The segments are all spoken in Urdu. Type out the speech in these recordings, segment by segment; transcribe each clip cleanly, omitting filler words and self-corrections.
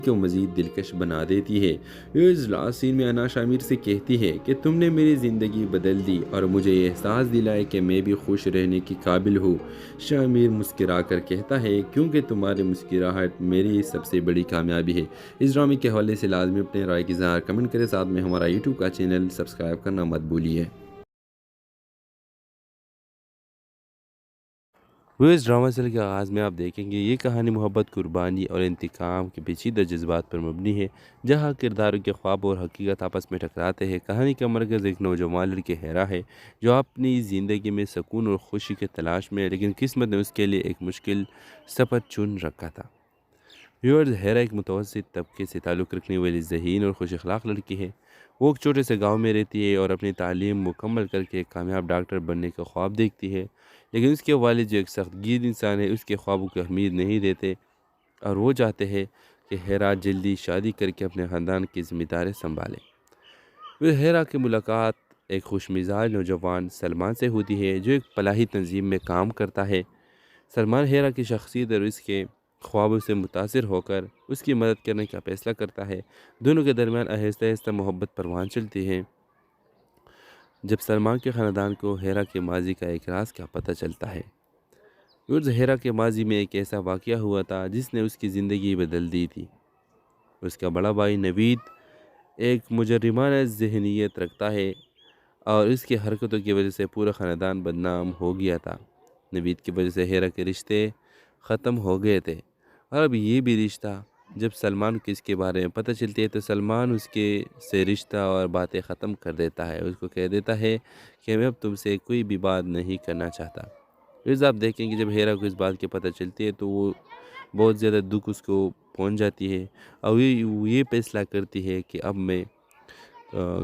کو مزید دلکش بنا دیتی ہے۔ لاسٹ سین میں انا شامر سے کہتی ہے کہ تم نے میری زندگی بدل دی اور مجھے یہ احساس دلایا کہ میں بھی خوش رہنے کی قابل ہوں۔ شامر مسکرا کر کہتا ہے کیونکہ تمہاری مسکراہٹ میری سب سے بڑی کامیابی ہے۔ اس ڈرامے کے حوالے سے لازمی اپنے رائے کی اظہار کمنٹ کریں، ساتھ میں ہمارا یوٹیوب کا چینل سبسکرائب کرنا مت بھولیے۔ وہ اس ڈرامہ سیریل کے آغاز میں آپ دیکھیں گے یہ کہانی محبت، قربانی اور انتقام کے پیچیدہ جذبات پر مبنی ہے، جہاں کرداروں کے خواب اور حقیقت آپس میں ٹکراتے ہیں۔ کہانی کا مرکز ایک نوجوان لڑکی ہیرا ہے جو اپنی زندگی میں سکون اور خوشی کے تلاش میں ہے، لیکن قسمت نے اس کے لیے ایک مشکل سفر چن رکھا تھا۔ ہیرا ایک متوسط طبقے سے تعلق رکھنے والی ذہین اور خوش اخلاق لڑکی ہے۔ وہ ایک چھوٹے سے گاؤں میں رہتی ہے اور اپنی تعلیم مکمل کر کے ایک کامیاب ڈاکٹر بننے کا خواب دیکھتی ہے، لیکن اس کے والد جو ایک سخت گیر انسان ہے اس کے خوابوں کو اہمیت نہیں دیتے اور وہ چاہتے ہیں کہ ہیرا جلدی شادی کر کے اپنے خاندان کی ذمہ داری سنبھالے۔ ہیرا کی ملاقات ایک خوش مزاج نوجوان سلمان سے ہوتی ہے جو ایک فلاحی تنظیم میں کام کرتا ہے۔ سلمان ہیرا کی شخصیت اور اس کے خوابوں سے متاثر ہو کر اس کی مدد کرنے کا فیصلہ کرتا ہے۔ دونوں کے درمیان آہستہ آہستہ محبت پروان چلتی ہے جب سلمان کے خاندان کو ہیرا کے ماضی کا ایک راز کا پتہ چلتا ہے۔ ہیرا کے ماضی میں ایک ایسا واقعہ ہوا تھا جس نے اس کی زندگی بدل دی تھی۔ اس کا بڑا بھائی نوید ایک مجرمانہ ذہنیت رکھتا ہے اور اس کی حرکتوں کی وجہ سے پورا خاندان بدنام ہو گیا تھا۔ نوید کی وجہ سے ہیرا کے رشتے ختم ہو گئے تھے اور اب یہ بھی رشتہ، جب سلمان کو اس کے بارے میں پتہ چلتی ہے تو سلمان اس کے سے رشتہ اور باتیں ختم کر دیتا ہے۔ اس کو کہہ دیتا ہے کہ میں اب تم سے کوئی بھی بات نہیں کرنا چاہتا۔ آپ دیکھیں کہ جب ہیرا کو اس بات کی پتہ چلتی ہے تو وہ بہت زیادہ دکھ اس کو پہنچ جاتی ہے اور یہ فیصلہ کرتی ہے کہ اب میں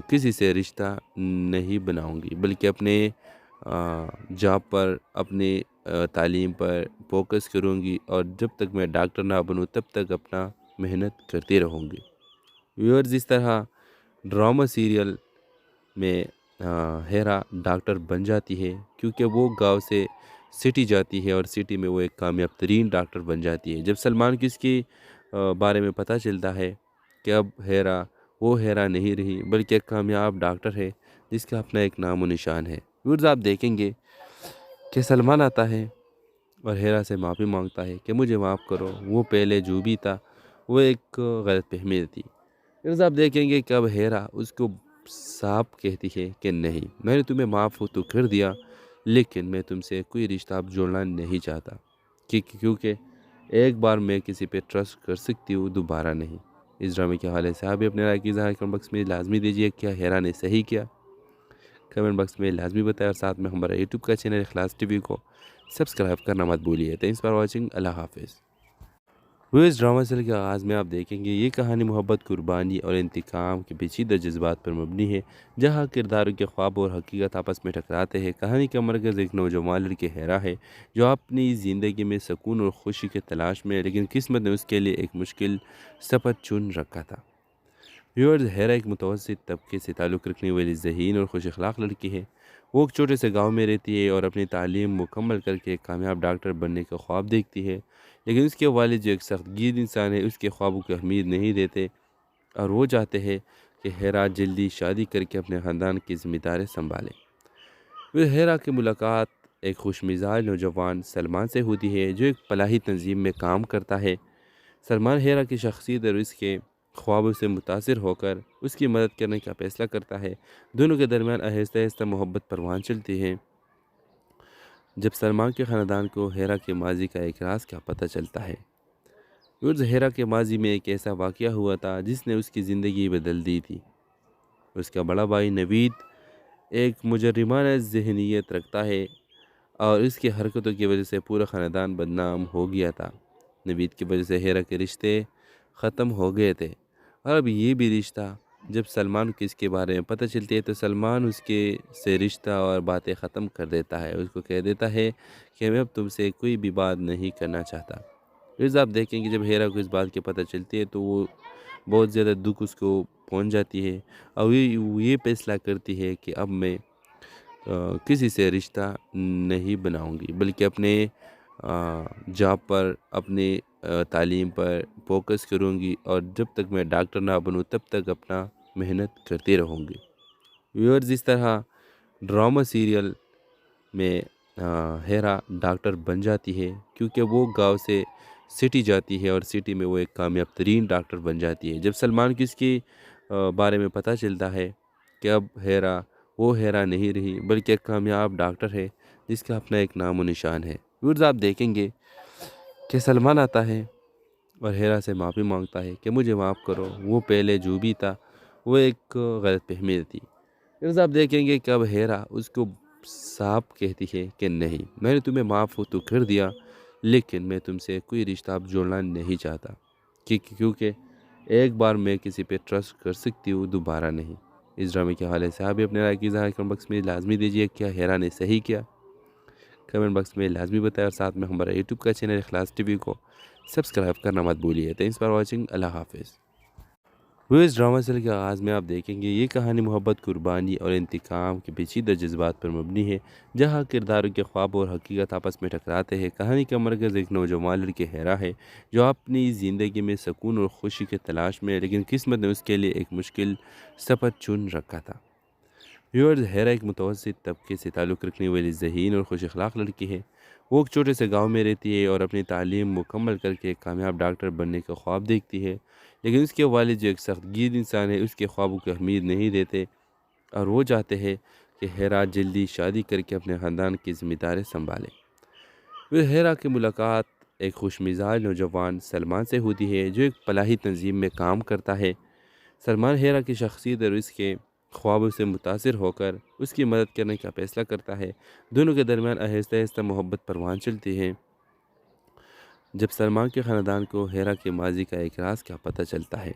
کسی سے رشتہ نہیں بناؤں گی، بلکہ اپنے جاب پر، اپنے تعلیم پر فوکس کروں گی اور جب تک میں ڈاکٹر نہ بنوں تب تک اپنا محنت کرتی رہوں گی۔ ویورز، اس طرح ڈرامہ سیریل میں ہیرا ڈاکٹر بن جاتی ہے کیونکہ وہ گاؤں سے سٹی جاتی ہے اور سٹی میں وہ ایک کامیاب ترین ڈاکٹر بن جاتی ہے۔ جب سلمان کو اس کی بارے میں پتہ چلتا ہے کہ اب وہ ہیرا نہیں رہی بلکہ ایک کامیاب ڈاکٹر ہے جس کا اپنا ایک نام و نشان ہے۔ ویورز، آپ دیکھیں گے کہ سلمان آتا ہے اور ہیرا سے معافی مانگتا ہے کہ مجھے معاف کرو، وہ پہلے جو بھی تھا وہ ایک غلط فہمی تھی۔ ویورز، آپ دیکھیں گے کہ اب ہیرا اس کو صاف کہتی ہے کہ نہیں، میں نے تمہیں معاف تو کر دیا لیکن میں تم سے کوئی رشتہ اب جوڑنا نہیں چاہتا، کیونکہ ایک بار میں کسی پہ ٹرسٹ کر سکتی ہوں، دوبارہ نہیں۔ اس ڈرامے کے حوالے سے آپ بھی اپنے رائے کی اظہار کمنٹ باکس میں لازمی دیجیے۔ کیا ہیرا نے صحیح کیا؟ کمنٹ باکس میں لازمی بتائیں اور ساتھ میں ہمارا یوٹیوب کا چینل اخلاص ٹی وی کو سبسکرائب کرنا مت بھولیے۔ Thanks for watching. اللہ حافظ۔ اس ڈرامہ سیریل کے آغاز میں آپ دیکھیں گے یہ کہانی محبت، قربانی اور انتقام کے پیچیدہ جذبات پر مبنی ہے، جہاں کرداروں کے خواب اور حقیقت آپس میں ٹکراتے ہیں۔ کہانی کا مرکز ایک نوجوان لڑکی ہیرا ہے جو اپنی زندگی میں سکون اور خوشی کے تلاش میں ہے، لیکن قسمت نے اس کے لیے ایک مشکل سفر چن رکھا تھا۔ ہیرا ایک متوسط طبقے سے تعلق رکھنے والی ذہین اور خوش اخلاق لڑکی ہے۔ وہ ایک چھوٹے سے گاؤں میں رہتی ہے اور اپنی تعلیم مکمل کر کے ایک کامیاب ڈاکٹر بننے کا خواب دیکھتی ہے، لیکن اس کے والد جو ایک سخت گیر انسان ہے اس کے خوابوں کو اہمیت نہیں دیتے اور وہ چاہتے ہیں کہ ہیرا جلدی شادی کر کے اپنے خاندان کی ذمہ داری سنبھالے۔ ہیرا کی ملاقات ایک خوش مزاج نوجوان سلمان سے ہوتی ہے جو ایک فلاحی تنظیم میں کام کرتا ہے۔ سلمان ہیرا کی شخصیت اور اس کے خوابوں سے متاثر ہو کر اس کی مدد کرنے کا فیصلہ کرتا ہے۔ دونوں کے درمیان آہستہ آہستہ محبت پروان چلتی ہے جب سلمان کے خاندان کو ہیرا کے ماضی کا ایک راز کا پتہ چلتا ہے۔ ہیرا کے ماضی میں ایک ایسا واقعہ ہوا تھا جس نے اس کی زندگی بدل دی تھی۔ اس کا بڑا بھائی نوید ایک مجرمانہ ذہنیت رکھتا ہے اور اس کی حرکتوں کی وجہ سے پورا خاندان بدنام ہو گیا تھا۔ نوید کی وجہ سے ہیرا کے رشتے ختم ہو گئے تھے اور اب یہ بھی رشتہ، جب سلمان کو اس کے بارے میں پتہ چلتی ہے تو سلمان اس کے سے رشتہ اور باتیں ختم کر دیتا ہے۔ اس کو کہہ دیتا ہے کہ میں اب تم سے کوئی بھی بات نہیں کرنا چاہتا۔ آپ دیکھیں کہ جب ہیرا کو اس بات کی پتہ چلتی ہے تو وہ بہت زیادہ دکھ اس کو پہنچ جاتی ہے اور یہ فیصلہ کرتی ہے کہ اب میں کسی سے رشتہ نہیں بناؤں گی، بلکہ اپنے جاب پر، اپنے تعلیم پر فوکس کروں گی اور جب تک میں ڈاکٹر نہ بنوں تب تک اپنا محنت کرتی رہوں گی۔ ویورز، اس طرح ڈرامہ سیریل میں ہیرا ڈاکٹر بن جاتی ہے کیونکہ وہ گاؤں سے سٹی جاتی ہے اور سٹی میں وہ ایک کامیاب ترین ڈاکٹر بن جاتی ہے۔ جب سلمان کو اس کی بارے میں پتہ چلتا ہے کہ اب ہیرا وہ ہیرا نہیں رہی بلکہ ایک کامیاب ڈاکٹر ہے جس کا اپنا ایک نام و نشان ہے۔ ویورز، آپ دیکھیں گے کہ سلمان آتا ہے اور ہیرا سے معافی مانگتا ہے کہ مجھے معاف کرو، وہ پہلے جو بھی تھا وہ ایک غلط فہمی تھی۔ پھر آپ دیکھیں گے کہ اب ہیرا اس کو صاف کہتی ہے کہ نہیں، میں نے تمہیں معاف تو کر دیا لیکن میں تم سے کوئی رشتہ اب جوڑنا نہیں چاہتا، کیونکہ ایک بار میں کسی پہ ٹرسٹ کر سکتی ہوں، دوبارہ نہیں۔ اس ڈرامے کے حوالے سے آپ بھی اپنے رائے کی اظہار کمنٹ باکس میں لازمی دیجیے۔ کیا ہیرا نے صحیح کیا؟ کمنٹ باکس میں لازمی بتائیں اور ساتھ میں ہمارا یوٹیوب کا چینل اخلاص ٹی وی کو سبسکرائب کرنا مت بھولیے۔ Thanks for watching. اللہ حافظ۔ وہ اس ڈرامہ سیریل کے آغاز میں آپ دیکھیں گے یہ کہانی محبت، قربانی اور انتقام کے پیچیدہ جذبات پر مبنی ہے، جہاں کرداروں کے خواب اور حقیقت آپس میں ٹکراتے ہیں۔ کہانی کا مرکز ایک نوجوان لڑکی ہیرا ہے جو اپنی زندگی میں سکون اور خوشی کی تلاش میں ہے، لیکن قسمت نے اس کے لیے ایک مشکل سفر چن رکھا تھا۔ ویورز، ہیرا ایک متوسط طبقے سے تعلق رکھنے والی ذہین اور خوش اخلاق لڑکی ہے۔ وہ ایک چھوٹے سے گاؤں میں رہتی ہے اور اپنی تعلیم مکمل کر کے ایک کامیاب ڈاکٹر بننے کا خواب دیکھتی ہے، لیکن اس کے والد جو ایک سخت گیر انسان ہے اس کے خوابوں کو اہمیت نہیں دیتے اور وہ چاہتے ہیں کہ ہیرا جلدی شادی کر کے اپنے خاندان کی ذمہ داری سنبھالے۔ پھر ہیرا کی ملاقات ایک خوش مزاج نوجوان سلمان سے ہوتی ہے جو ایک فلاحی تنظیم میں کام کرتا ہے۔ سلمان ہیرا کی شخصیت اور اس کے خوابوں سے متاثر ہو کر اس کی مدد کرنے کا فیصلہ کرتا ہے۔ دونوں کے درمیان آہستہ آہستہ محبت پروان چلتی ہے۔ جب سلمان کے خاندان کو ہیرا کے ماضی کا ایک راز کا پتہ چلتا ہے۔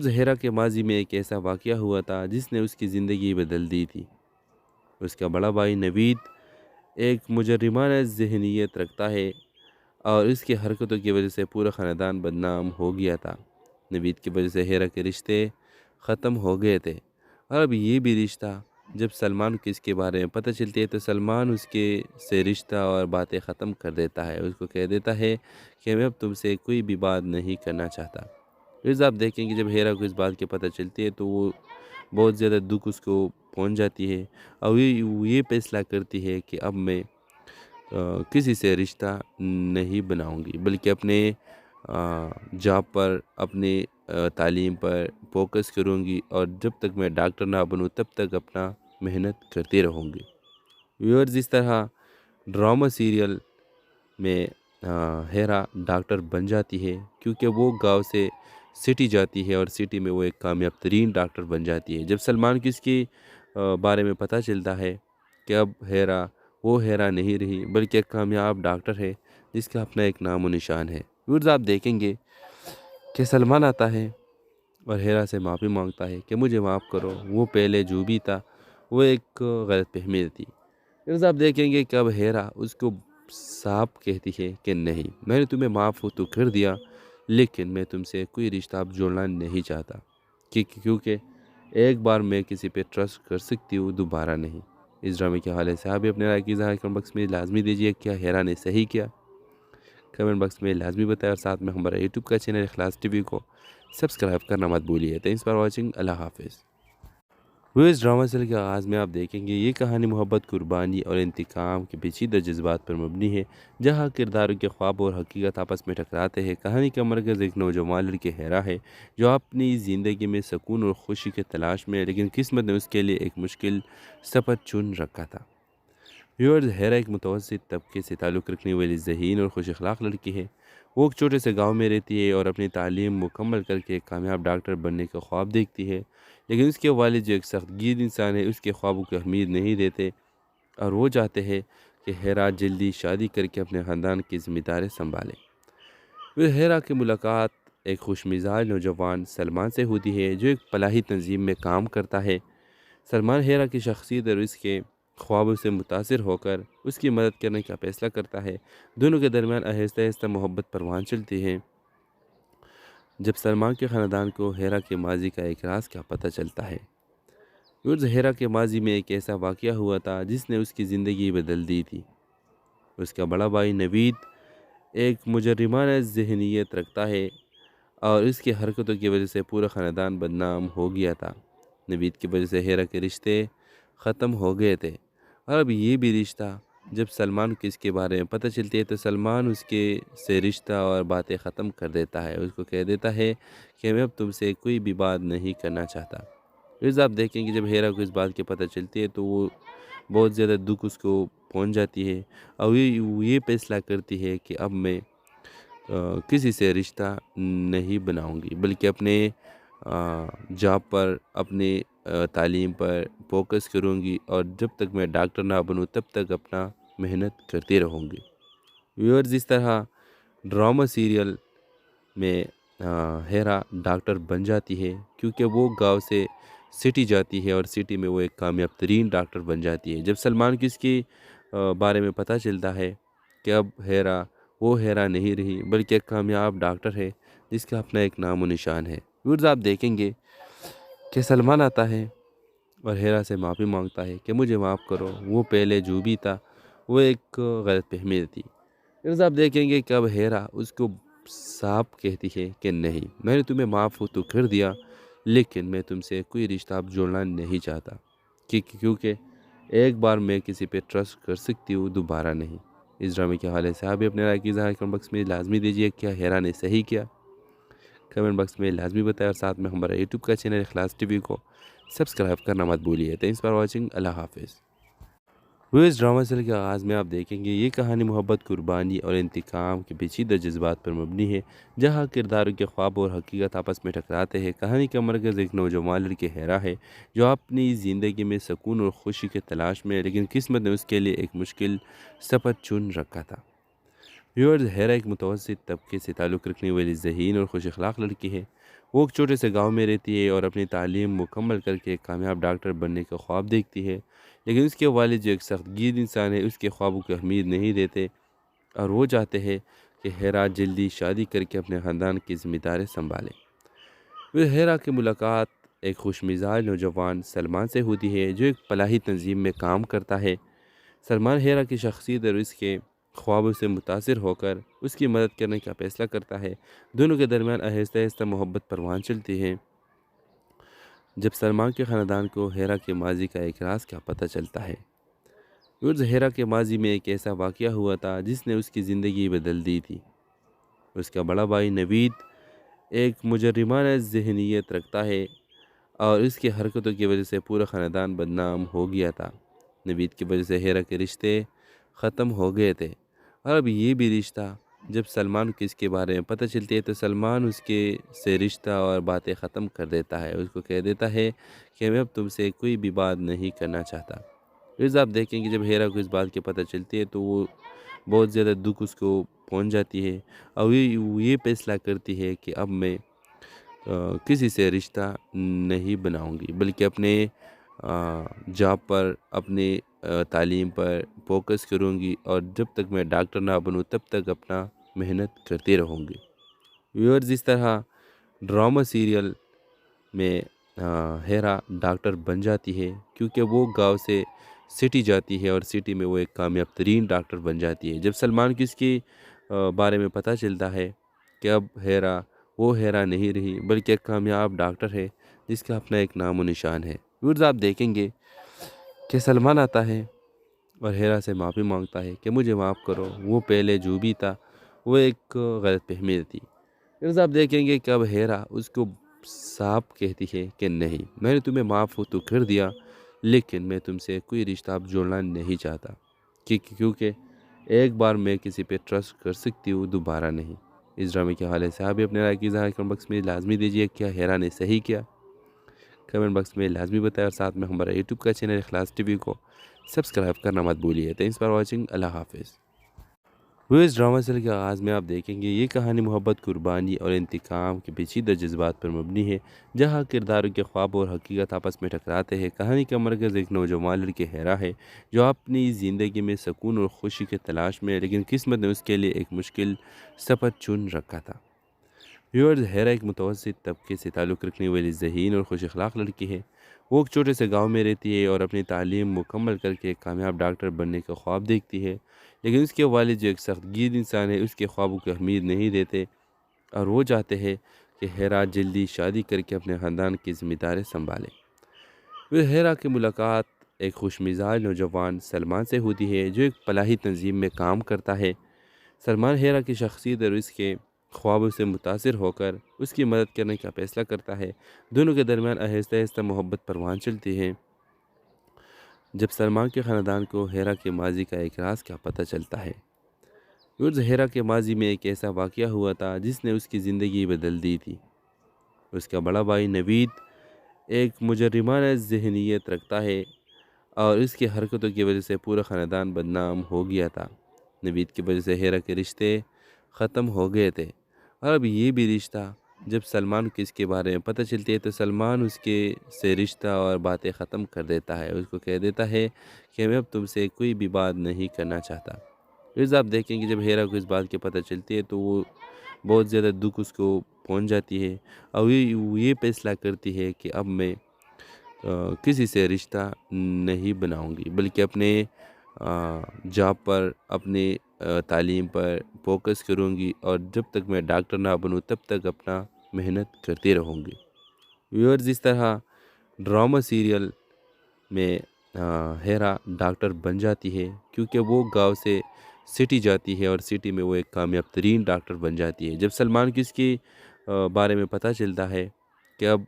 ہیرا کے ماضی میں ایک ایسا واقعہ ہوا تھا جس نے اس کی زندگی بدل دی تھی۔ اس کا بڑا بھائی نوید ایک مجرمانہ ذہنیت رکھتا ہے اور اس کی حرکتوں کی وجہ سے پورا خاندان بدنام ہو گیا تھا۔ نوید کی وجہ سے ہیرا کے رشتے ختم ہو گئے تھے اور اب یہ بھی رشتہ۔ جب سلمان کو اس کے بارے میں پتہ چلتی ہے تو سلمان اس کے سے رشتہ اور باتیں ختم کر دیتا ہے۔ اس کو کہہ دیتا ہے کہ میں اب تم سے کوئی بھی بات نہیں کرنا چاہتا۔ پھر آپ دیکھیں کہ جب ہیرا کو اس بات کی پتہ چلتی ہے تو وہ بہت زیادہ دکھ اس کو پہنچ جاتی ہے اور وہ یہ فیصلہ کرتی ہے کہ اب میں کسی سے رشتہ نہیں بناؤں گی بلکہ اپنے جاب پر، اپنے تعلیم پر فوکس کروں گی اور جب تک میں ڈاکٹر نہ بنوں تب تک اپنا محنت کرتی رہوں گی۔ ویورز، اس طرح ڈرامہ سیریل میں ہیرا ڈاکٹر بن جاتی ہے کیونکہ وہ گاؤں سے سٹی جاتی ہے اور سٹی میں وہ ایک کامیاب ترین ڈاکٹر بن جاتی ہے۔ جب سلمان کو اس کی بارے میں پتہ چلتا ہے کہ اب ہیرا وہ ہیرا نہیں رہی بلکہ ایک کامیاب ڈاکٹر ہے جس کا اپنا ایک نام و نشان ہے۔ ویورز، آپ دیکھیں گے کہ سلمان آتا ہے اور ہیرا سے معافی مانگتا ہے کہ مجھے معاف کرو، وہ پہلے جو بھی تھا وہ ایک غلط فہمی تھی۔ پھر آپ دیکھیں گے کہ اب ہیرا اس کو صاف کہتی ہے کہ نہیں، میں نے تمہیں معاف تو کر دیا لیکن میں تم سے کوئی رشتہ اب جوڑنا نہیں چاہتا، کیونکہ ایک بار میں کسی پہ ٹرسٹ کر سکتی ہوں، دوبارہ نہیں۔ اس ڈرامے کے حوالے سے آپ بھی اپنے رائے کی اظہار کمنٹ باکس میں لازمی دیجیے۔ کیا ہیرا نے صحیح کیا؟ کمنٹ باکس میں لازمی بتائیں اور ساتھ میں ہمارا یوٹیوب کا چینل اخلاص ٹی وی کو سبسکرائب کرنا مت بھولیے۔ Thanks for watching. اللہ حافظ۔ وہ اس ڈرامہ سیریل کے آغاز میں آپ دیکھیں گے یہ کہانی محبت، قربانی اور انتقام کے پیچیدہ جذبات پر مبنی ہے، جہاں کرداروں کے خواب اور حقیقت آپس میں ٹکراتے ہیں۔ کہانی کا مرکز ایک نوجوان لڑکی ہیرا ہے جو اپنی زندگی میں سکون اور خوشی کی تلاش میں ہے، لیکن قسمت نے اس کے لیے ایک مشکل سفر چن رکھا تھا۔ ویورز، ہیرا ایک متوسط طبقے سے تعلق رکھنے والی ذہین اور خوش اخلاق لڑکی ہے۔ وہ ایک چھوٹے سے گاؤں میں رہتی ہے اور اپنی تعلیم مکمل کر کے ایک کامیاب ڈاکٹر بننے کا خواب دیکھتی ہے، لیکن اس کے والد جو ایک سخت گیر انسان ہے اس کے خوابوں کو اہمیت نہیں دیتے اور وہ چاہتے ہیں کہ ہیرا جلدی شادی کر کے اپنے خاندان کی ذمہ داری سنبھالے۔ پھر ہیرا کی ملاقات ایک خوش مزاج نوجوان سلمان سے ہوتی ہے جو ایک فلاحی تنظیم میں کام کرتا ہے۔ سلمان ہیرا کی شخصیت اور اس کے خوابوں سے متاثر ہو کر اس کی مدد کرنے کا فیصلہ کرتا ہے۔ دونوں کے درمیان آہستہ آہستہ محبت پروان چلتی ہے۔ جب سلمان کے خاندان کو ہیرا کے ماضی کا ایک راز کا پتہ چلتا ہے۔ ہیرا کے ماضی میں ایک ایسا واقعہ ہوا تھا جس نے اس کی زندگی بدل دی تھی۔ اس کا بڑا بھائی نوید ایک مجرمانہ ذہنیت رکھتا ہے اور اس کی حرکتوں کی وجہ سے پورا خاندان بدنام ہو گیا تھا۔ نوید کی وجہ سے ہیرا کے رشتے ختم ہو گئے تھے، اور اب یہ بھی رشتہ جب سلمان کو اس کے بارے میں پتہ چلتی ہے تو سلمان اس کے سے رشتہ اور باتیں ختم کر دیتا ہے، اس کو کہہ دیتا ہے کہ میں اب تم سے کوئی بھی بات نہیں کرنا چاہتا۔ پھر آپ دیکھیں کہ جب ہیرا کو اس بات کی پتہ چلتی ہے تو وہ بہت زیادہ دکھ اس کو پہنچ جاتی ہے، اور یہ فیصلہ کرتی ہے کہ اب میں کسی سے رشتہ نہیں بناؤں گی، بلکہ اپنے جاب پر، اپنے تعلیم پر فوکس کروں گی، اور جب تک میں ڈاکٹر نہ بنوں تب تک اپنا محنت کرتی رہوں گی۔ ویورز، اس طرح ڈرامہ سیریل میں ہیرا ڈاکٹر بن جاتی ہے، کیونکہ وہ گاؤں سے سٹی جاتی ہے اور سٹی میں وہ ایک کامیاب ترین ڈاکٹر بن جاتی ہے۔ جب سلمان کو اس کی بارے میں پتہ چلتا ہے کہ اب ہیرا وہ ہیرا نہیں رہی، بلکہ ایک کامیاب ڈاکٹر ہے جس کا اپنا ایک نام و نشان ہے۔ ویورز، آپ دیکھیں گے کہ سلمان آتا ہے اور ہیرا سے معافی مانگتا ہے کہ مجھے معاف کرو، وہ پہلے جو بھی تھا وہ ایک غلط فہمی تھی۔ پھر آپ دیکھیں گے کہ اب ہیرا اس کو صاف کہتی ہے کہ نہیں، میں نے تمہیں معاف تو کر دیا، لیکن میں تم سے کوئی رشتہ اب جوڑنا نہیں چاہتا، کیونکہ ایک بار میں کسی پہ ٹرسٹ کر سکتی ہوں، دوبارہ نہیں۔ اس ڈرامے کے حوالے سے آپ بھی اپنے رائے کی اظہار کمنٹ باکس میں لازمی دیجیے۔ کیا ہیرا نے صحیح کیا؟ کمنٹ باکس میں لازمی بتائیں، اور ساتھ میں ہمارا یوٹیوب کا چینل اخلاص ٹی وی کو سبسکرائب کرنا مت بھولیے۔ تھینکس فار واچنگ، اللہ حافظ۔ وہ اس ڈرامہ سیریل کے آغاز میں آپ دیکھیں گے یہ کہانی محبت، قربانی اور انتقام کے پیچیدہ جذبات پر مبنی ہے، جہاں کرداروں کے خواب اور حقیقت آپس میں ٹکراتے ہیں۔ کہانی کا مرکز ایک نوجوان لڑکی ہیرا ہے جو اپنی زندگی میں سکون اور خوشی کے تلاش میں ہے، لیکن قسمت نے اس کے لیے ایک مشکل سفر چن رکھا تھا۔ ویورز، ہیرا ایک متوسط طبقے سے تعلق رکھنے والی ذہین اور خوش اخلاق لڑکی ہے۔ وہ ایک چھوٹے سے گاؤں میں رہتی ہے اور اپنی تعلیم مکمل کر کے ایک کامیاب ڈاکٹر بننے کا خواب دیکھتی ہے، لیکن اس کے والد جو ایک سخت گیر انسان ہے اس کے خوابوں کو اہمیت نہیں دیتے، اور وہ چاہتے ہیں کہ ہیرا جلدی شادی کر کے اپنے خاندان کی ذمہ داری سنبھالے۔ پھر ہیرا کی ملاقات ایک خوش مزاج نوجوان سلمان سے ہوتی ہے جو ایک فلاحی تنظیم میں کام کرتا ہے۔ سلمان ہیرا کی شخصیت اور اس کے خوابوں سے متاثر ہو کر اس کی مدد کرنے کا فیصلہ کرتا ہے۔ دونوں کے درمیان آہستہ آہستہ محبت پروان چلتی ہے جب سلمان کے خاندان کو ہیرا کے ماضی کا ایک راز کا پتہ چلتا ہے۔ ہیرا کے ماضی میں ایک ایسا واقعہ ہوا تھا جس نے اس کی زندگی بدل دی تھی۔ اس کا بڑا بھائی نوید ایک مجرمانہ ذہنیت رکھتا ہے اور اس کی حرکتوں کی وجہ سے پورا خاندان بدنام ہو گیا تھا۔ نوید کی وجہ سے ہیرا کے رشتے ختم ہو گئے تھے، اور اب یہ بھی رشتہ جب سلمان کو اس کے بارے میں پتہ چلتی ہے تو سلمان اس کے سے رشتہ اور باتیں ختم کر دیتا ہے، اس کو کہہ دیتا ہے کہ میں اب تم سے کوئی بھی بات نہیں کرنا چاہتا۔ پھر آپ دیکھیں کہ جب ہیرا کو اس بات کی پتہ چلتی ہے تو وہ بہت زیادہ دکھ اس کو پہنچ جاتی ہے، اور یہ فیصلہ کرتی ہے کہ اب میں کسی سے رشتہ نہیں بناؤں گی، بلکہ اپنے جاب پر، اپنے تعلیم پر فوکس کروں گی، اور جب تک میں ڈاکٹر نہ بنوں تب تک اپنا محنت کرتی رہوں گی۔ ویورز، اس طرح ڈرامہ سیریل میں ہیرا ڈاکٹر بن جاتی ہے، کیونکہ وہ گاؤں سے سٹی جاتی ہے اور سٹی میں وہ ایک کامیاب ترین ڈاکٹر بن جاتی ہے۔ جب سلمان کو اس کی بارے میں پتہ چلتا ہے کہ اب ہیرا وہ ہیرا نہیں رہی، بلکہ ایک کامیاب ڈاکٹر ہے جس کا اپنا ایک نام و نشان ہے۔ ویورز، آپ دیکھیں گے کہ سلمان آتا ہے اور ہیرا سے معافی مانگتا ہے کہ مجھے معاف کرو، وہ پہلے جو بھی تھا وہ ایک غلط فہمی تھی۔ پھر آپ دیکھیں گے کہ اب ہیرا اس کو صاف کہتی ہے کہ نہیں، میں نے تمہیں معاف تو کر دیا، لیکن میں تم سے کوئی رشتہ اب جوڑنا نہیں چاہتا، کیونکہ ایک بار میں کسی پہ ٹرسٹ کر سکتی ہوں، دوبارہ نہیں۔ اس ڈرامے کے حوالے سے آپ بھی اپنے رائے کی اظہار کمنٹ باکس میں لازمی دیجیے۔ کیا ہیرا نے صحیح کیا؟ کمنٹ باکس میں لازمی بتائیں، اور ساتھ میں ہمارا یوٹیوب کا چینل اخلاص ٹی وی کو سبسکرائب کرنا مت بھولیے۔ تھینکس فار واچنگ، اللہ حافظ۔ وہ اس ڈرامہ سیریل کے آغاز میں آپ دیکھیں گے یہ کہانی محبت، قربانی اور انتقام کے پیچیدہ جذبات پر مبنی ہے، جہاں کرداروں کے خواب اور حقیقت آپس میں ٹکراتے ہیں۔ کہانی کا مرکز ایک نوجوان لڑکی ہیرا ہے جو اپنی زندگی میں سکون اور خوشی کے تلاش میں ہے، لیکن قسمت نے اس کے لیے ایک مشکل سفر چن رکھا تھا۔ ویورز، ہیرا ایک متوسط طبقے سے تعلق رکھنے والی ذہین اور خوش اخلاق لڑکی ہے۔ وہ ایک چھوٹے سے گاؤں میں رہتی ہے اور اپنی تعلیم مکمل کر کے ایک کامیاب ڈاکٹر بننے کا خواب دیکھتی ہے، لیکن اس کے والد جو ایک سخت گیر انسان ہے اس کے خوابوں کو اہمیت نہیں دیتے اور وہ چاہتے ہیں کہ ہیرا جلدی شادی کر کے اپنے خاندان کی ذمہ داری سنبھالے۔ پھر ہیرا کی ملاقات ایک خوش مزاج نوجوان سلمان سے ہوتی ہے جو ایک فلاحی تنظیم میں کام کرتا ہے۔ سلمان ہیرا کی شخصیت اور اس کے خوابوں سے متاثر ہو کر اس کی مدد کرنے کا فیصلہ کرتا ہے۔ دونوں کے درمیان آہستہ آہستہ محبت پروان چلتی ہے۔ جب سلمان کے خاندان کو ہیرا کے ماضی کا ایک راز کا پتہ چلتا ہے۔ ہیرا کے ماضی میں ایک ایسا واقعہ ہوا تھا جس نے اس کی زندگی بدل دی تھی۔ اس کا بڑا بھائی نوید ایک مجرمانہ ذہنیت رکھتا ہے اور اس کی حرکتوں کی وجہ سے پورا خاندان بدنام ہو گیا تھا۔ نوید کی وجہ سے ہیرا کے رشتے ختم ہو گئے تھے اور اب یہ بھی رشتہ جب سلمان کو اس کے بارے میں پتہ چلتی ہے تو سلمان اس کے سے رشتہ اور باتیں ختم کر دیتا ہے۔ اس کو کہہ دیتا ہے کہ میں اب تم سے کوئی بھی بات نہیں کرنا چاہتا۔ پھر آپ دیکھیں کہ جب ہیرا کو اس بات کی پتہ چلتی ہے تو وہ بہت زیادہ دکھ اس کو پہنچ جاتی ہے اور وہ یہ فیصلہ کرتی ہے کہ اب میں کسی سے رشتہ نہیں بناؤں گی بلکہ اپنے جاب پر اپنے تعلیم پر فوکس کروں گی اور جب تک میں ڈاکٹر نہ بنوں تب تک اپنا محنت کرتی رہوں گی۔ ویورز اس طرح ڈرامہ سیریل میں ہیرا ڈاکٹر بن جاتی ہے کیونکہ وہ گاؤں سے سٹی جاتی ہے اور سٹی میں وہ ایک کامیاب ترین ڈاکٹر بن جاتی ہے۔ جب سلمان کو اس کی بارے میں پتہ چلتا ہے کہ اب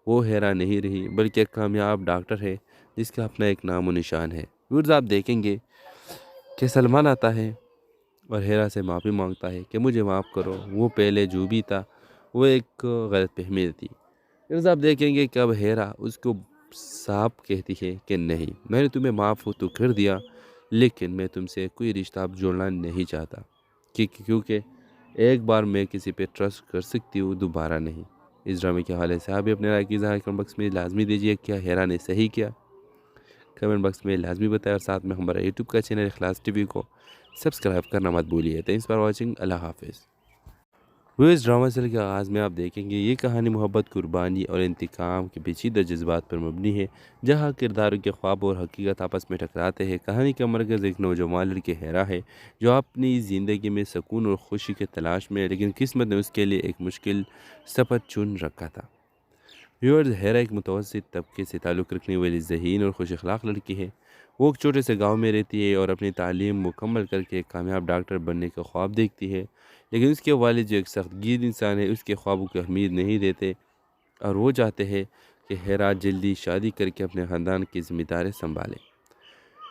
وہ ہیرا نہیں رہی بلکہ ایک کامیاب ڈاکٹر ہے جس کا اپنا ایک نام و نشان ہے۔ ویورز آپ دیکھیں گے کہ سلمان آتا ہے اور ہیرا سے معافی مانگتا ہے کہ مجھے معاف کرو، وہ پہلے جو بھی تھا وہ ایک غلط فہمی تھی۔ پھر آپ دیکھیں گے کہ اب ہیرا اس کو صاف کہتی ہے کہ نہیں، میں نے تمہیں معاف تو کر دیا لیکن میں تم سے کوئی رشتہ اب جوڑنا نہیں چاہتا کیونکہ ایک بار میں کسی پہ ٹرسٹ کر سکتی ہوں، دوبارہ نہیں۔ اس ڈرامے کے حوالے سے آپ بھی اپنے رائے کی اظہار کمنٹ باکس میں لازمی دیجیے۔ کیا ہیرا نے صحیح کیا؟ کمنٹ باکس میں لازمی بتائیں اور ساتھ میں ہمارا یوٹیوب کا چینل اخلاص ٹی وی کو سبسکرائب کرنا مت بھولیے۔ Thanks for watching. اللہ حافظ۔ وہ اس ڈرامہ سیریل کے آغاز میں آپ دیکھیں گے یہ کہانی محبت، قربانی اور انتقام کے پیچیدہ جذبات پر مبنی ہے، جہاں کرداروں کے خواب اور حقیقت آپس میں ٹکراتے ہیں۔ کہانی کا مرکز ایک نوجوان لڑکی ہیرا ہے جو اپنی زندگی میں سکون اور خوشی کے تلاش میں ہے، لیکن قسمت نے اس کے لیے ایک مشکل سفر چن رکھا تھا۔ ویورز، ہیرا ایک متوسط طبقے سے تعلق رکھنے والی ذہین اور خوش اخلاق لڑکی ہے۔ وہ ایک چھوٹے سے گاؤں میں رہتی ہے اور اپنی تعلیم مکمل کر کے ایک کامیاب ڈاکٹر بننے کا خواب دیکھتی ہے، لیکن اس کے والد جو ایک سخت گیر انسان ہے اس کے خوابوں کو اہمیت نہیں دیتے اور وہ چاہتے ہیں کہ ہیرا جلدی شادی کر کے اپنے خاندان کی ذمہ داری سنبھالے۔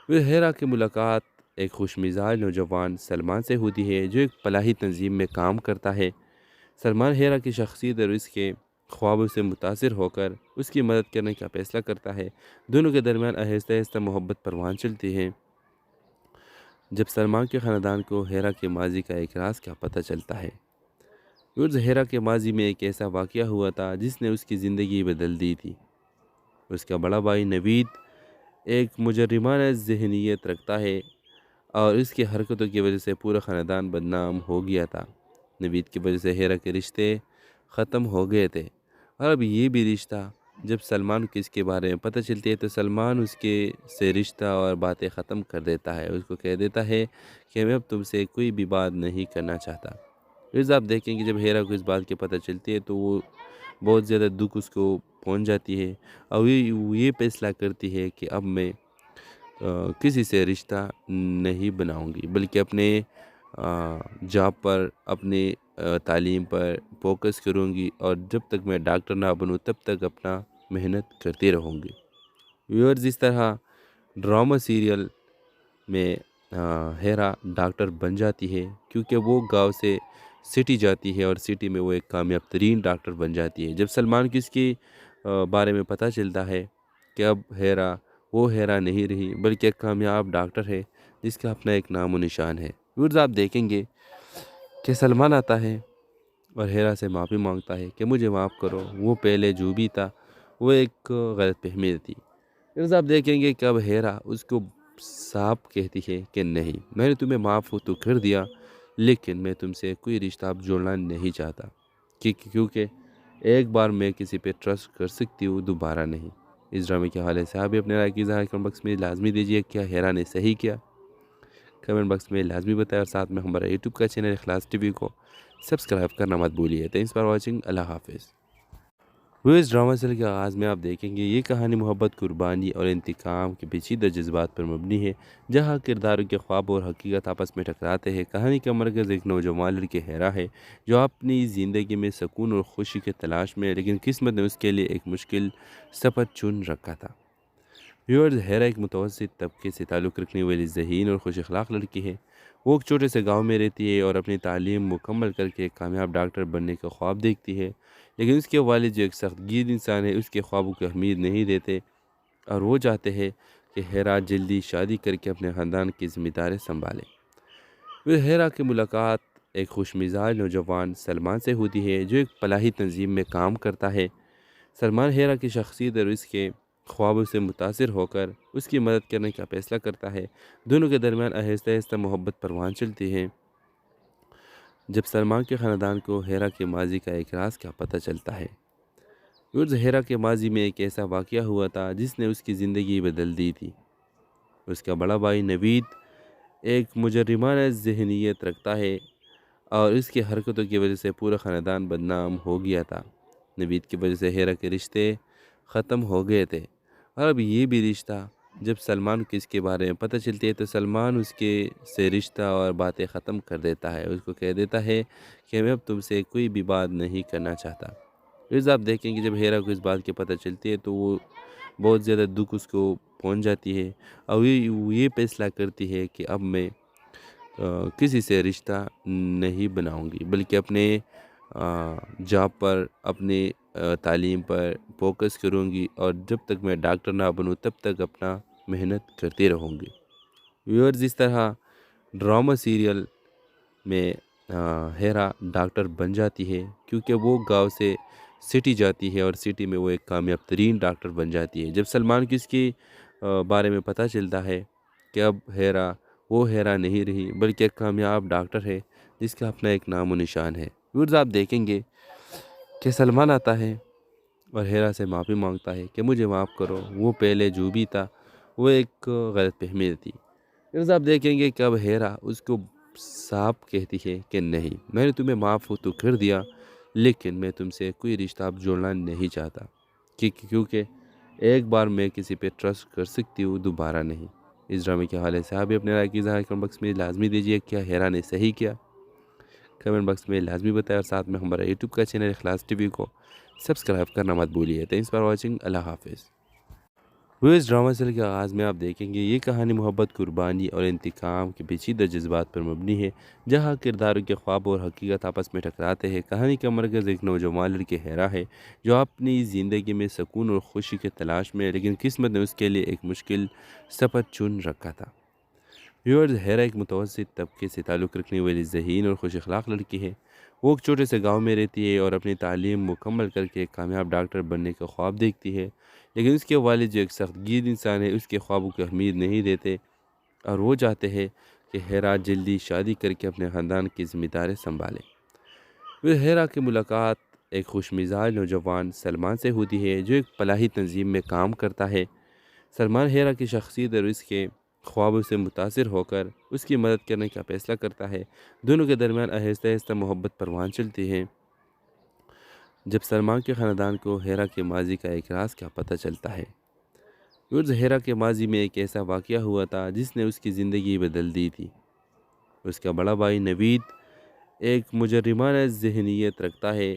پھر ہیرا کی ملاقات ایک خوش مزاج نوجوان سلمان سے ہوتی ہے جو ایک فلاحی تنظیم میں کام کرتا ہے۔ سلمان ہیرا کی شخصیت اور اس کے خوابوں سے متاثر ہو کر اس کی مدد کرنے کا فیصلہ کرتا ہے۔ دونوں کے درمیان آہستہ آہستہ محبت پروان چلتی ہے۔ جب سلمان کے خاندان کو ہیرا کے ماضی کا ایک راز کا پتہ چلتا ہے۔ ہیرا کے ماضی میں ایک ایسا واقعہ ہوا تھا جس نے اس کی زندگی بدل دی تھی۔ اس کا بڑا بھائی نوید ایک مجرمانہ ذہنیت رکھتا ہے اور اس کی حرکتوں کی وجہ سے پورا خاندان بدنام ہو گیا تھا۔ نوید کی وجہ سے ہیرا کے رشتے ختم ہو گئے تھے اور اب یہ بھی رشتہ جب سلمان کو اس کے بارے میں پتہ چلتی ہے تو سلمان اس کے سے رشتہ اور باتیں ختم کر دیتا ہے۔ اس کو کہہ دیتا ہے کہ میں اب تم سے کوئی بھی بات نہیں کرنا چاہتا۔ پھر آپ دیکھیں کہ جب ہیرا کو اس بات کی پتہ چلتی ہے تو وہ بہت زیادہ دکھ اس کو پہنچ جاتی ہے اور وہ یہ فیصلہ کرتی ہے کہ اب میں کسی سے رشتہ نہیں بناؤں گی بلکہ اپنے جاب پر اپنے تعلیم پر فوکس کروں گی اور جب تک میں ڈاکٹر نہ بنوں تب تک اپنا محنت کرتی رہوں گی۔ ویورز، اس طرح ڈرامہ سیریل میں ہیرا ڈاکٹر بن جاتی ہے کیونکہ وہ گاؤں سے سٹی جاتی ہے اور سٹی میں وہ ایک کامیاب ترین ڈاکٹر بن جاتی ہے۔ جب سلمان کو اس کی بارے میں پتہ چلتا ہے کہ اب وہ ہیرا نہیں رہی بلکہ ایک کامیاب ڈاکٹر ہے جس کا اپنا ایک نام و نشان ہے۔ ویورز، آپ دیکھیں گے کہ سلمان آتا ہے اور ہیرا سے معافی مانگتا ہے کہ مجھے معاف کرو، وہ پہلے جو بھی تھا وہ ایک غلط فہمی تھی۔ پھر آپ دیکھیں گے کہ اب ہیرا اس کو صاف کہتی ہے کہ نہیں، میں نے تمہیں معاف تو کر دیا لیکن میں تم سے کوئی رشتہ اب جوڑنا نہیں چاہتا کیونکہ ایک بار میں کسی پہ ٹرسٹ کر سکتی ہوں، دوبارہ نہیں۔ اس ڈرامے کے حوالے سے آپ بھی اپنے رائے کی اظہار کمنٹ باکس میں لازمی دیجیے۔ کیا ہیرا نے صحیح کیا؟ کمنٹ باکس میں لازمی بتائیں اور ساتھ میں ہمارا یوٹیوب کا چینل اخلاص ٹی وی کو سبسکرائب کرنا مت بھولیے۔ تھینکس فار واچنگ، اللہ حافظ۔ اس ڈرامہ سیریل کے آغاز میں آپ دیکھیں گے یہ کہانی محبت، قربانی اور انتقام کے پیچیدہ جذبات پر مبنی ہے، جہاں کرداروں کے خواب اور حقیقت آپس میں ٹکراتے ہیں۔ کہانی کا مرکز ایک نوجوان لڑکی ہیرا ہے جو اپنی زندگی میں سکون اور خوشی کی تلاش میں ہے، لیکن قسمت نے اس کے لیے ایک مشکل سفر چن رکھا تھا۔ ویورز، ہیرا ایک متوسط طبقے سے تعلق رکھنے والی ذہین اور خوش اخلاق لڑکی ہے۔ وہ ایک چھوٹے سے گاؤں میں رہتی ہے اور اپنی تعلیم مکمل کر کے ایک کامیاب ڈاکٹر بننے کا خواب دیکھتی ہے، لیکن اس کے والد جو ایک سخت گیر انسان ہے اس کے خوابوں کو اہمیت نہیں دیتے اور وہ چاہتے ہیں کہ ہیرا جلدی شادی کر کے اپنے خاندان کی ذمہ داری سنبھالے۔ پھر ہیرا کی ملاقات ایک خوش مزاج نوجوان سلمان سے ہوتی ہے جو ایک فلاحی تنظیم میں کام کرتا ہے۔ سلمان ہیرا کی شخصیت اور اس کے خوابوں سے متاثر ہو کر اس کی مدد کرنے کا فیصلہ کرتا ہے۔ دونوں کے درمیان آہستہ آہستہ محبت پروان چلتی ہے جب سلمان کے خاندان کو ہیرا کے ماضی کا ایک راز کا پتہ چلتا ہے۔ ہیرا کے ماضی میں ایک ایسا واقعہ ہوا تھا جس نے اس کی زندگی بدل دی تھی۔ اس کا بڑا بھائی نوید ایک مجرمانہ ذہنیت رکھتا ہے اور اس کی حرکتوں کی وجہ سے پورا خاندان بدنام ہو گیا تھا۔ نوید کی وجہ سے ہیرا کے رشتے ختم ہو گئے تھے اور اب یہ بھی رشتہ، جب سلمان کو اس کے بارے میں پتہ چلتی ہے تو سلمان اس کے سے رشتہ اور باتیں ختم کر دیتا ہے۔ اس کو کہہ دیتا ہے کہ میں اب تم سے کوئی بھی بات نہیں کرنا چاہتا۔ پھر آپ دیکھیں کہ جب ہیرا کو اس بات کی پتہ چلتی ہے تو وہ بہت زیادہ دکھ اس کو پہنچ جاتی ہے اور یہ فیصلہ کرتی ہے کہ اب میں کسی سے رشتہ نہیں بناؤں گی، بلکہ اپنے جاب پر، اپنے تعلیم پر فوکس کروں گی اور جب تک میں ڈاکٹر نہ بنوں تب تک اپنا محنت کرتی رہوں گی۔ ویورز، اس طرح ڈرامہ سیریل میں ہیرا ڈاکٹر بن جاتی ہے کیونکہ وہ گاؤں سے سٹی جاتی ہے اور سٹی میں وہ ایک کامیاب ترین ڈاکٹر بن جاتی ہے۔ جب سلمان کو اس کی بارے میں پتہ چلتا ہے کہ اب ہیرا وہ ہیرا نہیں رہی بلکہ ایک کامیاب ڈاکٹر ہے جس کا اپنا ایک نام و نشان ہے۔ ویورز، آپ دیکھیں گے کہ سلمان آتا ہے اور ہیرا سے معافی مانگتا ہے کہ مجھے معاف کرو، وہ پہلے جو بھی تھا وہ ایک غلط فہمی تھی۔ ویورز، آپ دیکھیں گے کہ اب ہیرا اس کو صاف کہتی ہے کہ نہیں، میں نے تمہیں معاف تو کر دیا لیکن میں تم سے کوئی رشتہ اب جوڑنا نہیں چاہتا، کیونکہ ایک بار میں کسی پہ ٹرسٹ کر سکتی ہوں، دوبارہ نہیں۔ اس ڈرامے کے حوالے سے آپ بھی اپنے رائے کی اظہار کمنٹ باکس میں لازمی دیجیے۔ کیا ہیرا نے صحیح کیا؟ کمنٹ باکس میں لازمی بتائیں اور ساتھ میں ہمارا یوٹیوب کا چینل اخلاص ٹی وی کو سبسکرائب کرنا مت بھولیے۔ تھینکس فار واچنگ، اللہ حافظ۔ اس ڈرامہ سیریل کے آغاز میں آپ دیکھیں گے یہ کہانی محبت، قربانی اور انتقام کے پیچیدہ جذبات پر مبنی ہے، جہاں کرداروں کے خواب اور حقیقت آپس میں ٹکراتے ہیں۔ کہانی کا مرکز ایک نوجوان لڑکی ہیرا ہے جو اپنی زندگی میں سکون اور خوشی کی تلاش میں ہے، لیکن قسمت نے اس کے لیے ایک مشکل سفر چن رکھا تھا۔ ویورز، ہیرا ایک متوسط طبقے سے تعلق رکھنے والی ذہین اور خوش اخلاق لڑکی ہے۔ وہ ایک چھوٹے سے گاؤں میں رہتی ہے اور اپنی تعلیم مکمل کر کے ایک کامیاب ڈاکٹر بننے کا خواب دیکھتی ہے، لیکن اس کے والد جو ایک سخت گیر انسان ہے اس کے خوابوں کو اہمیت نہیں دیتے اور وہ چاہتے ہیں کہ ہیرا جلدی شادی کر کے اپنے خاندان کی ذمہ داری سنبھالے۔ پھر ہیرا کی ملاقات ایک خوش مزاج نوجوان سلمان سے ہوتی ہے جو ایک فلاحی تنظیم میں کام کرتا ہے۔ سلمان ہیرا کی شخصیت اور اس کے خوابوں سے متاثر ہو کر اس کی مدد کرنے کا فیصلہ کرتا ہے۔ دونوں کے درمیان آہستہ آہستہ محبت پروان چلتی ہے جب سلمان کے خاندان کو ہیرا کے ماضی کا ایک راز کا پتہ چلتا ہے۔ ہیرا کے ماضی میں ایک ایسا واقعہ ہوا تھا جس نے اس کی زندگی بدل دی تھی۔ اس کا بڑا بھائی نوید ایک مجرمانہ ذہنیت رکھتا ہے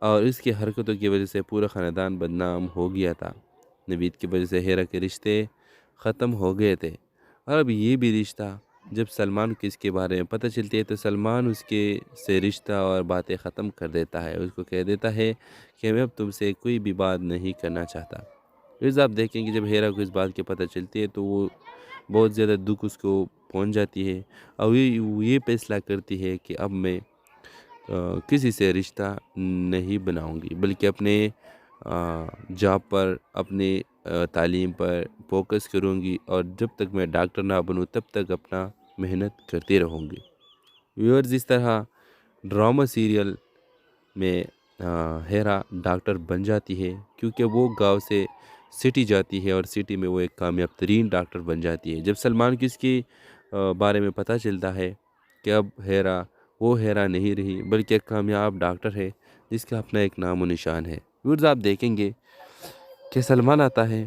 اور اس کی حرکتوں کی وجہ سے پورا خاندان بدنام ہو گیا تھا۔ نوید کی وجہ سے ہیرا کے رشتے ختم ہو گئے تھے اور اب یہ بھی رشتہ، جب سلمان کو اس کے بارے میں پتہ چلتی ہے تو سلمان اس کے سے رشتہ اور باتیں ختم کر دیتا ہے۔ اس کو کہہ دیتا ہے کہ میں اب تم سے کوئی بھی بات نہیں کرنا چاہتا۔ پھر آپ دیکھیں کہ جب ہیرا کو اس بات کی پتہ چلتی ہے تو وہ بہت زیادہ دکھ اس کو پہنچ جاتی ہے اور یہ فیصلہ کرتی ہے کہ اب میں کسی سے رشتہ نہیں بناؤں گی، بلکہ اپنے جاب پر، اپنے تعلیم پر فوکس کروں گی اور جب تک میں ڈاکٹر نہ بنوں تب تک اپنا محنت کرتی رہوں گی۔ ویورز، اس طرح ڈرامہ سیریل میں ہیرا ڈاکٹر بن جاتی ہے کیونکہ وہ گاؤں سے سٹی جاتی ہے اور سٹی میں وہ ایک کامیاب ترین ڈاکٹر بن جاتی ہے۔ جب سلمان کو اس کی بارے میں پتہ چلتا ہے کہ اب ہیرا وہ ہیرا نہیں رہی بلکہ ایک کامیاب ڈاکٹر ہے جس کا اپنا ایک نام و نشان ہے۔ ویورز آپ دیکھیں گے کہ سلمان آتا ہے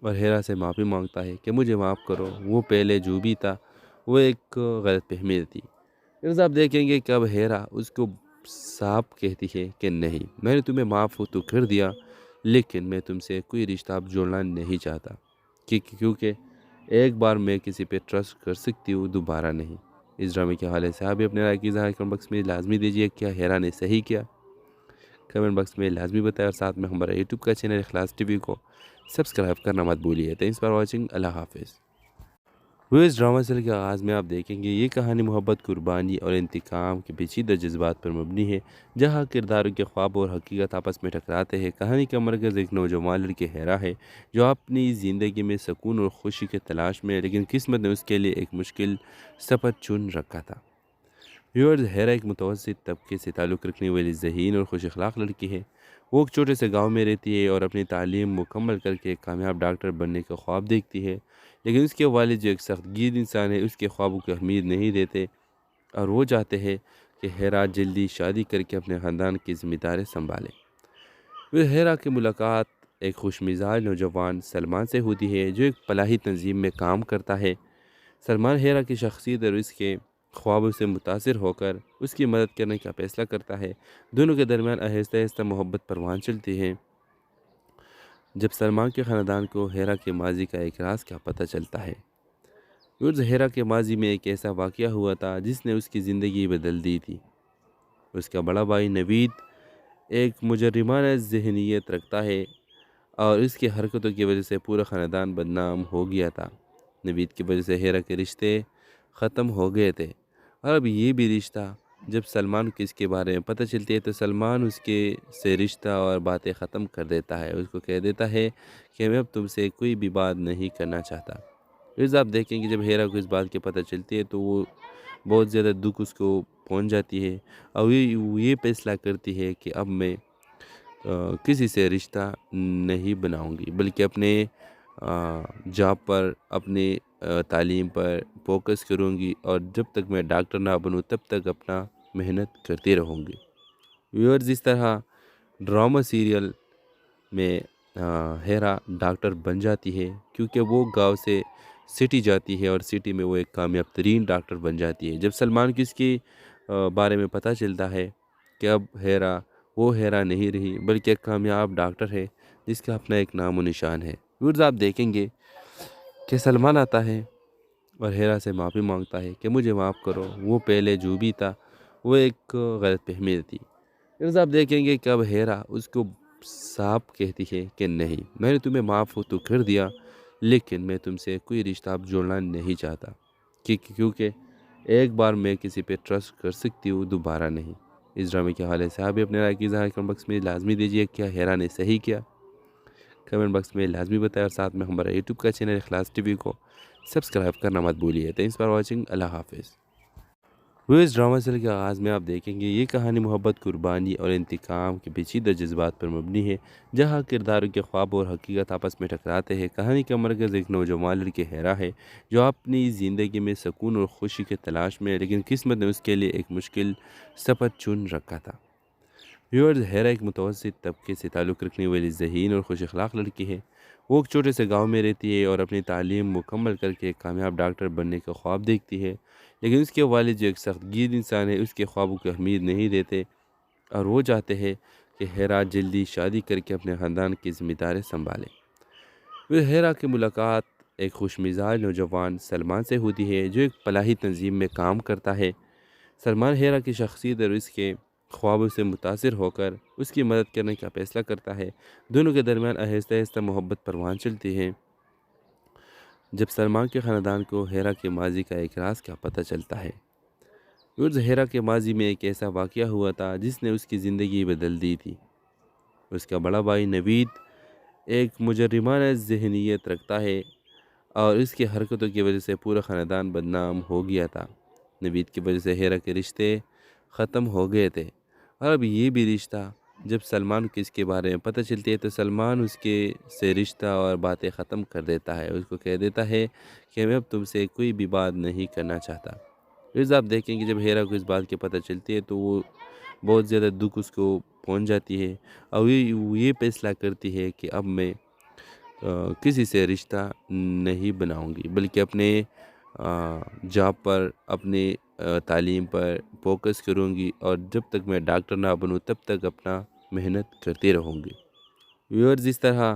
اور ہیرا سے معافی مانگتا ہے کہ مجھے معاف کرو، وہ پہلے جو بھی تھا وہ ایک غلط فہمی تھی۔ ویورز آپ دیکھیں گے کہ اب ہیرا اس کو صاف کہتی ہے کہ نہیں، میں نے تمہیں معاف تو کر دیا لیکن میں تم سے کوئی رشتہ اب جوڑنا نہیں چاہتا، کیونکہ ایک بار میں کسی پہ ٹرسٹ کر سکتی ہوں، دوبارہ نہیں۔ اس ڈرامے کے حوالے سے آپ بھی اپنے رائے کی اظہار کمنٹ باکس میں لازمی دیجیے۔ کیا ہیرا نے صحیح کیا؟ کمنٹ باکس میں لازمی بتائیں اور ساتھ میں ہمارا یوٹیوب کا چینل اخلاص ٹی وی کو سبسکرائب کرنا مت بھولیے۔ Thanks for watching. اللہ حافظ۔ وہ اس ڈرامہ سیریل کے آغاز میں آپ دیکھیں گے یہ کہانی محبت، قربانی اور انتقام کے پیچیدہ جذبات پر مبنی ہے، جہاں کرداروں کے خواب اور حقیقت آپس میں ٹکراتے ہیں۔ کہانی کا مرکز ایک نوجوان لڑکی ہیرا ہے جو اپنی زندگی میں سکون اور خوشی کی تلاش میں ہے، لیکن قسمت نے اس کے لیے ایک مشکل سفر چن رکھا تھا۔ ویورز، ہیرا ایک متوسط طبقے سے تعلق رکھنے والی ذہین اور خوش اخلاق لڑکی ہے۔ وہ ایک چھوٹے سے گاؤں میں رہتی ہے اور اپنی تعلیم مکمل کر کے ایک کامیاب ڈاکٹر بننے کا خواب دیکھتی ہے، لیکن اس کے والد جو ایک سخت گیر انسان ہے اس کے خوابوں کو اہمیت نہیں دیتے اور وہ چاہتے ہیں کہ ہیرا جلدی شادی کر کے اپنے خاندان کی ذمہ داری سنبھالے۔ پھر ہیرا کی ملاقات ایک خوش مزاج نوجوان سلمان سے ہوتی ہے جو ایک فلاحی تنظیم میں کام کرتا ہے۔ سلمان ہیرا کی شخصیت اور اس کے خوابوں سے متاثر ہو کر اس کی مدد کرنے کا فیصلہ کرتا ہے۔ دونوں کے درمیان آہستہ آہستہ محبت پروان چلتی ہے جب سلمان کے خاندان کو ہیرا کے ماضی کا ایک راز کا پتہ چلتا ہے۔ ہیرا کے ماضی میں ایک ایسا واقعہ ہوا تھا جس نے اس کی زندگی بدل دی تھی۔ اس کا بڑا بھائی نوید ایک مجرمانہ ذہنیت رکھتا ہے اور اس کی حرکتوں کی وجہ سے پورا خاندان بدنام ہو گیا تھا۔ نوید کی وجہ سے ہیرا کے رشتے ختم ہو گئے تھے اور اب یہ بھی رشتہ، جب سلمان کو اس کے بارے میں پتہ چلتی ہے تو سلمان اس کے سے رشتہ اور باتیں ختم کر دیتا ہے۔ اس کو کہہ دیتا ہے کہ میں اب تم سے کوئی بھی بات نہیں کرنا چاہتا۔ پھر آپ دیکھیں کہ جب ہیرا کو اس بات کی پتہ چلتی ہے تو وہ بہت زیادہ دکھ اس کو پہنچ جاتی ہے اور وہ یہ فیصلہ کرتی ہے کہ اب میں کسی سے رشتہ نہیں بناؤں گی بلکہ اپنے جاب پر، اپنے تعلیم پر فوکس کروں گی اور جب تک میں ڈاکٹر نہ بنوں تب تک اپنا محنت کرتی رہوں گی۔ ویورز، اس طرح ڈرامہ سیریل میں ہیرا ڈاکٹر بن جاتی ہے کیونکہ وہ گاؤں سے سٹی جاتی ہے اور سٹی میں وہ ایک کامیاب ترین ڈاکٹر بن جاتی ہے۔ جب سلمان کو اس کے بارے میں پتہ چلتا ہے کہ اب ہیرا وہ ہیرا نہیں رہی بلکہ ایک کامیاب ڈاکٹر ہے جس کا اپنا ایک نام و نشان ہے۔ ویورز، آپ دیکھیں گے کہ سلمان آتا ہے اور ہیرا سے معافی مانگتا ہے کہ مجھے معاف کرو، وہ پہلے جو بھی تھا وہ ایک غلط فہمی تھی۔ ویورز، آپ دیکھیں گے کہ اب ہیرا اس کو صاف کہتی ہے کہ نہیں، میں نے تمہیں معاف تو کر دیا لیکن میں تم سے کوئی رشتہ اب جوڑنا نہیں چاہتا، کیونکہ ایک بار میں کسی پہ ٹرسٹ کر سکتی ہوں، دوبارہ نہیں۔ اس ڈرامے کے حوالے سے آپ بھی اپنے رائے کی اظہار کمنٹ باکس میں لازمی دیجیے۔ کیا ہیرا نے صحیح کیا؟ کمنٹ باکس میں لازمی بتائیں اور ساتھ میں ہمارا یوٹیوب کا چینل اخلاص ٹی وی کو سبسکرائب کرنا مت بھولیے۔ Thanks for watching. اللہ حافظ۔ وہ اس ڈرامہ سیریل کے آغاز میں آپ دیکھیں گے یہ کہانی محبت، قربانی اور انتقام کے پیچیدہ جذبات پر مبنی ہے، جہاں کرداروں کے خواب اور حقیقت آپس میں ٹکراتے ہیں۔ کہانی کا مرکز ایک نوجوان لڑکی ہیرا ہے جو اپنی زندگی میں سکون اور خوشی کی تلاش میں ہے، لیکن قسمت نے اس کے لیے ایک مشکل سفر چن رکھا تھا۔ ویورز، ہیرا ایک متوسط طبقے سے تعلق رکھنے والی ذہین اور خوش اخلاق لڑکی ہے۔ وہ ایک چھوٹے سے گاؤں میں رہتی ہے اور اپنی تعلیم مکمل کر کے ایک کامیاب ڈاکٹر بننے کا خواب دیکھتی ہے، لیکن اس کے والد جو ایک سخت گیر انسان ہے اس کے خوابوں کو اہمیت نہیں دیتے اور وہ چاہتے ہیں کہ ہیرا جلدی شادی کر کے اپنے خاندان کی ذمہ داری سنبھالے۔ پھر ہیرا کی ملاقات ایک خوش مزاج نوجوان سلمان سے ہوتی ہے جو ایک فلاحی تنظیم میں کام کرتا ہے۔ سلمان ہیرا کی شخصیت اور اس کے خوابوں سے متاثر ہو کر اس کی مدد کرنے کا فیصلہ کرتا ہے۔ دونوں کے درمیان آہستہ آہستہ محبت پروان چلتی ہے جب سلمان کے خاندان کو ہیرا کے ماضی کا ایک راز کا پتہ چلتا ہے۔ ہیرا کے ماضی میں ایک ایسا واقعہ ہوا تھا جس نے اس کی زندگی بدل دی تھی۔ اس کا بڑا بھائی نوید ایک مجرمانہ ذہنیت رکھتا ہے اور اس کی حرکتوں کی وجہ سے پورا خاندان بدنام ہو گیا تھا۔ نوید کی وجہ سے ہیرا کے رشتے ختم ہو گئے تھے اور اب یہ بھی رشتہ، جب سلمان کو اس کے بارے میں پتہ چلتی ہے تو سلمان اس کے سے رشتہ اور باتیں ختم کر دیتا ہے، اس کو کہہ دیتا ہے کہ میں اب تم سے کوئی بھی بات نہیں کرنا چاہتا۔ پھر آپ دیکھیں کہ جب ہیرا کو اس بات کی پتہ چلتی ہے تو وہ بہت زیادہ دکھ اس کو پہنچ جاتی ہے، اور وہ یہ فیصلہ کرتی ہے کہ اب میں کسی سے رشتہ نہیں بناؤں گی، بلکہ اپنے جاب پر، اپنے تعلیم پر فوکس کروں گی، اور جب تک میں ڈاکٹر نہ بنوں تب تک اپنا محنت کرتے رہوں گی۔ ویورز، اس طرح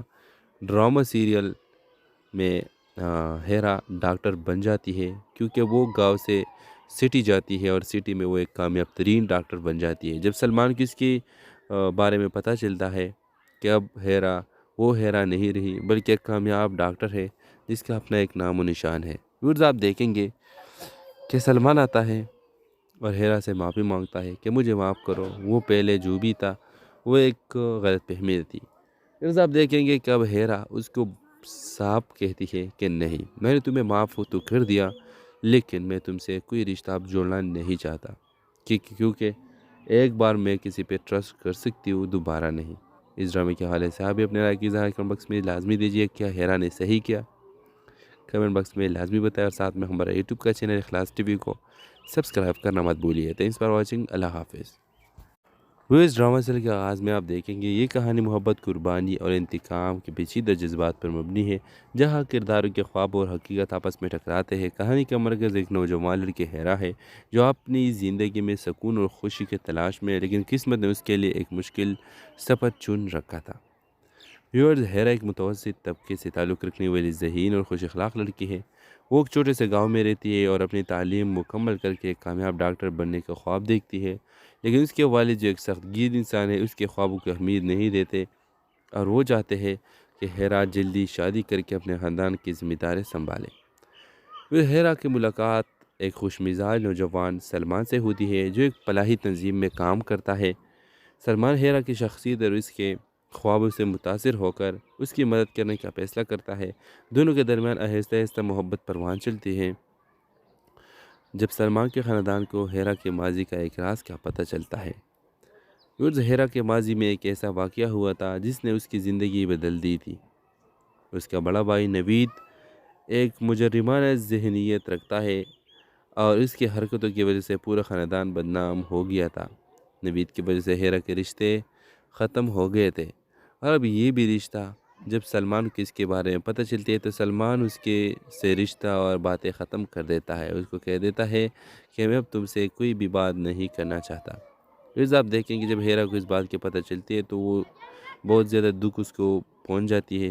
ڈرامہ سیریل میں ہیرا ڈاکٹر بن جاتی ہے، کیونکہ وہ گاؤں سے سٹی جاتی ہے اور سٹی میں وہ ایک کامیاب ترین ڈاکٹر بن جاتی ہے۔ جب سلمان کو اس کے بارے میں پتہ چلتا ہے کہ اب ہیرا وہ ہیرا نہیں رہی، بلکہ ایک کامیاب ڈاکٹر ہے جس کا اپنا ایک نام و نشان ہے۔ ویورز، آپ دیکھیں گے کہ سلمان آتا ہے اور ہیرا سے معافی مانگتا ہے کہ مجھے معاف کرو، وہ پہلے جو بھی تھا وہ ایک غلط فہمی تھی۔ پھر آپ دیکھیں گے کہ اب ہیرا اس کو صاف کہتی ہے کہ نہیں، میں نے تمہیں معاف تو کر دیا، لیکن میں تم سے کوئی رشتہ اب جوڑنا نہیں چاہتا، کیونکہ ایک بار میں کسی پہ ٹرسٹ کر سکتی ہوں، دوبارہ نہیں۔ اس ڈرامے کے حوالے سے آپ بھی اپنے رائے کی اظہار کمنٹ باکس میں لازمی دیجیے۔ کیا ہیرا نے صحیح کیا؟ کمنٹ باکس میں لازمی بتائیں، اور ساتھ میں ہمارا یوٹیوب کا چینل اخلاص ٹی وی کو سبسکرائب کرنا مت بھولیے۔ تھینکس فار واچنگ، اللہ حافظ۔ وہ اس ڈرامہ سیریل کے آغاز میں آپ دیکھیں گے یہ کہانی محبت، قربانی اور انتقام کے پیچیدہ جذبات پر مبنی ہے، جہاں کرداروں کے خواب اور حقیقت آپس میں ٹکراتے ہیں۔ کہانی کا مرکز ایک نوجوان لڑکی ہیرا ہے جو اپنی زندگی میں سکون اور خوشی کی تلاش میں ہے، لیکن قسمت نے اس کے لیے ایک مشکل سفر چن رکھا تھا۔ ویورز، ہیرا ایک متوسط طبقے سے تعلق رکھنے والی ذہین اور خوش اخلاق لڑکی ہے۔ وہ ایک چھوٹے سے گاؤں میں رہتی ہے اور اپنی تعلیم مکمل کر کے ایک کامیاب ڈاکٹر بننے کا خواب دیکھتی ہے، لیکن اس کے والد جو ایک سخت گیر انسان ہے اس کے خوابوں کو اہمیت نہیں دیتے، اور وہ چاہتے ہیں کہ ہیرا جلدی شادی کر کے اپنے خاندان کی ذمہ داری سنبھالے۔ پھر ہیرا کی ملاقات ایک خوش مزاج نوجوان سلمان سے ہوتی ہے جو ایک فلاحی تنظیم میں کام کرتا ہے۔ سلمان ہیرا کی شخصیت اور اس کے خوابوں سے متاثر ہو کر اس کی مدد کرنے کا فیصلہ کرتا ہے۔ دونوں کے درمیان آہستہ آہستہ محبت پروان چلتی ہے۔ جب سلمان کے خاندان کو ہیرا کے ماضی کا ایک راز کا پتہ چلتا ہے، ہیرا کے ماضی میں ایک ایسا واقعہ ہوا تھا جس نے اس کی زندگی بدل دی تھی۔ اس کا بڑا بھائی نوید ایک مجرمانہ ذہنیت رکھتا ہے، اور اس کی حرکتوں کی وجہ سے پورا خاندان بدنام ہو گیا تھا۔ نوید کی وجہ سے ہیرا کے رشتے ختم ہو گئے تھے، اور اب یہ بھی رشتہ۔ جب سلمان کو اس کے بارے میں پتہ چلتی ہے تو سلمان اس کے سے رشتہ اور باتیں ختم کر دیتا ہے، اس کو کہہ دیتا ہے کہ میں اب تم سے کوئی بھی بات نہیں کرنا چاہتا۔ پھر آپ دیکھیں کہ جب ہیرا کو اس بات کی پتہ چلتی ہے تو وہ بہت زیادہ دکھ اس کو پہنچ جاتی ہے۔